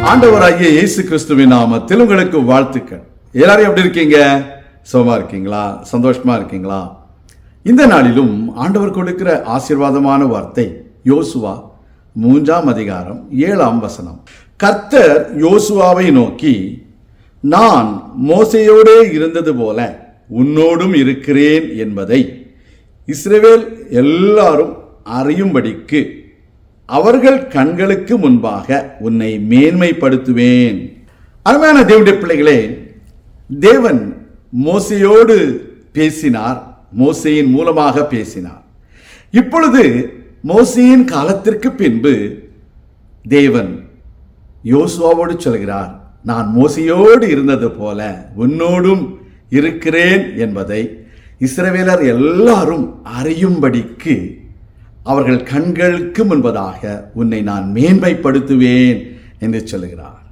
ஆண்டவராகிய இயேசு கிறிஸ்துவின் நாமத்தில் உங்களுக்கு வாழ்த்துக்கள். எல்லாரும் எப்படி இருக்கீங்க? சுகமா இருக்கீங்களா? சந்தோஷமா இருக்கீங்களா? இந்த நாளிலும் ஆண்டவர் கொடுக்கிற ஆசீர்வாதமான வார்த்தை யோசுவா 3ஆம் அதிகாரம் 7ஆம் வசனம். கர்த்தர் யோசுவாவை நோக்கி, நான் மோசேயோடே இருந்தது போல உன்னோடும் இருக்கிறேன் என்பதை இஸ்ரவேல் எல்லாரும் அறியும்படிக்கு அவர்கள் கண்களுக்கு முன்பாக உன்னை மேன்மைப்படுத்துவேன். அருமையான தேவனுடைய பிள்ளைகளே, தேவன் மோசேயோடு பேசினார், மோசேயின் மூலமாக பேசினார். இப்பொழுது மோசேயின் காலத்திற்கு பின்பு தேவன் யோசுவாவோடு சொல்கிறார், நான் மோசேயோடு இருந்தது போல உன்னோடும் இருக்கிறேன் என்பதை இஸ்ரவேலர் எல்லாரும் அறியும்படிக்கு அவர்கள் கண்களுக்கு முன்பதாக உன்னை நான் மேன்மைப்படுத்துவேன் என்று சொல்கிறார்.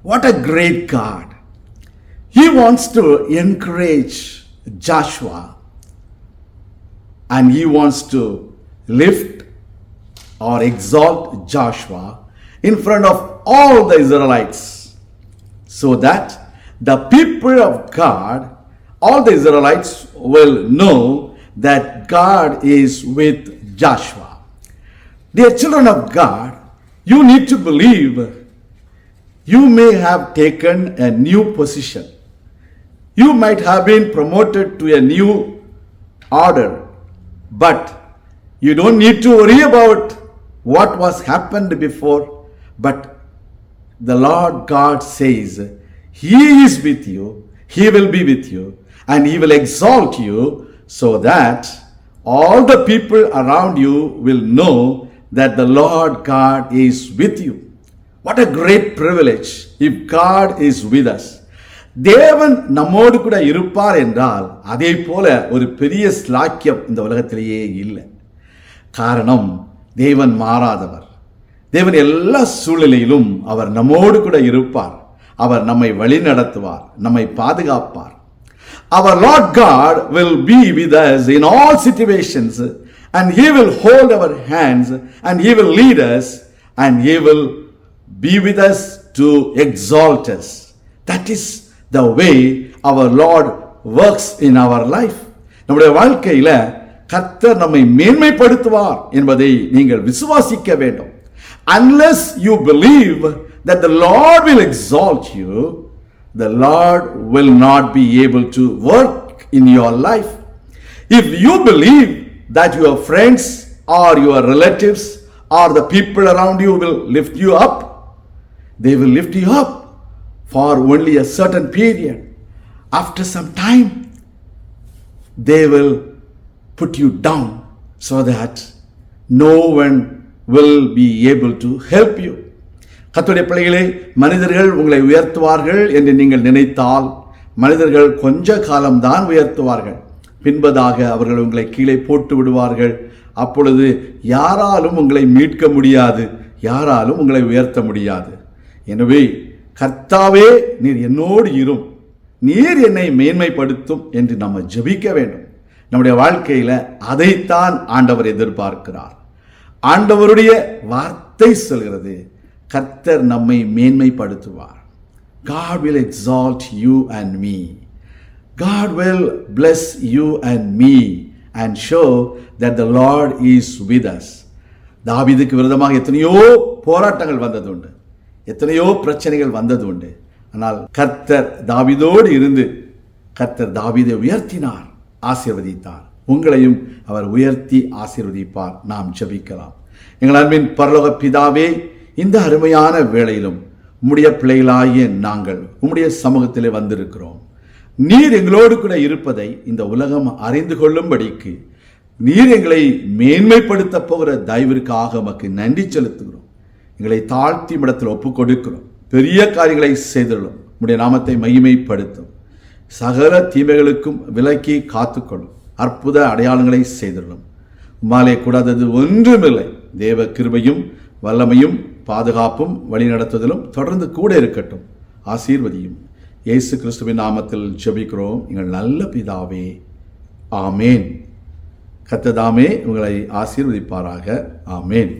What a great God! He wants to encourage Joshua and he wants to lift or exalt Joshua in front of all the Israelites, so that the people of God, all the Israelites will know that God is with Joshua. Dear children of God, you need to believe you may have taken a new position. You might have been promoted to a new order, but you don't need to worry about what was happened before. But the Lord God says He is with you, He will be with you, and He will exalt you so that all the people around you will know that the Lord God is with you. What a great privilege if God is with us. தேவன் நம்மோடு கூட இருப்பார் என்றால் அதே போல ஒரு பெரிய ஸ்லாக்கியம் இந்த உலகத்திலேயே இல்லை. காரணம், தேவன் மாறாதவர். தேவன் எல்லா சூழ்நிலையிலும் அவர் நம்மோடு கூட இருப்பார். அவர் நம்மை வழி நடத்துவார், நம்மை பாதுகாப்பார். Our Lord God will be with us in all situations, and He will hold our hands, and He will lead us, and He will be with us to exalt us. That is the way our Lord works in our life. நம்முடைய வாழ்க்கையில கர்த்தர் நம்மை மேன்மைப்படுத்துவார் என்பதை நீங்கள் விசுவாசிக்க வேண்டும். Unless you believe that the Lord will exalt you, the Lord will not be able to work in your life. If you believe that your friends or your relatives or the people around you will lift you up, they will lift you up for only a certain period. After some time, they will put you down so that no one will be able to help you. கர்த்தருடைய பிள்ளைகளே, மனிதர்கள் உங்களை உயர்த்துவார்கள் என்று நீங்கள் நினைத்தால் மனிதர்கள் கொஞ்ச காலம்தான் உயர்த்துவார்கள். பின்பதாக அவர்கள் உங்களை கீழே போட்டு விடுவார்கள். அப்பொழுது யாராலும் உங்களை மீட்க முடியாது, யாராலும் உங்களை உயர்த்த முடியாது. எனவே கர்த்தாவே, நீர் என்னோடு இரும், நீர் என்னை மேன்மைப்படுத்தும் என்று நம்ம ஜெபிக்க வேண்டும். நம்முடைய வாழ்க்கையில அதைத்தான் ஆண்டவர் எதிர்பார்க்கிறார். ஆண்டவருடைய வார்த்தை சொல்கிறது, கர்த்தர் நம்மை மேன்மைப்படுத்துவார். God will exalt you and me. God will bless you and me and show that the Lord is with us. தாவீதுக்கு விரோதமாக எத்தனையோ போராட்டங்கள் வந்தது உண்டு, எத்தனையோ பிரச்சனைகள் வந்தது உண்டு. ஆனால் கர்த்தர் தாவீதோடு இருந்து கர்த்தர் தாவீதை உயர்த்தினார், ஆசீர்வதித்தார். உங்களையும் அவர் உயர்த்தி ஆசீர்வதிப்பார். நாம் ஜெபிக்கலாம். எங்கள் அன்பின் பரலோக பிதாவே, இந்த அருமையான வேளையிலும் உம்முடைய பிள்ளைகளாகிய நாங்கள் உம்முடைய சமூகத்திலே வந்திருக்கிறோம். நீர் எங்களோடு கூட இருப்பதை இந்த உலகம் அறிந்து கொள்ளும்படிக்கு நீர் எங்களை மேன்மைப்படுத்த போகிற தயவிற்காக உமக்கு நன்றி செலுத்துகிறோம். எங்களை தாழ்த்தி இடத்தில் ஒப்புக் கொடுக்கிறோம். பெரிய காரியங்களை செய்துள்ளோம். உம்முடைய நாமத்தை மகிமைப்படுத்தும். சகல தீமைகளுக்கும் விலக்கி காத்துக்கொள்ளும். அற்புத அடையாளங்களை செய்துள்ளோம். உம்மாலே கூடாதது ஒன்றுமில்லை. தேவ கிருபையும் வல்லமையும் பாதுகாப்பும் வழிநடத்துதலும் தொடர்ந்து கூட இருக்கட்டும். ஆசீர்வதியும். இயேசு கிறிஸ்துவின் நாமத்தில் ஜெபிக்கிறோம் எங்கள் நல்ல பிதாவே, ஆமேன். கர்த்தர் தாமே உங்களை ஆசீர்வதிப்பாராக. ஆமேன்.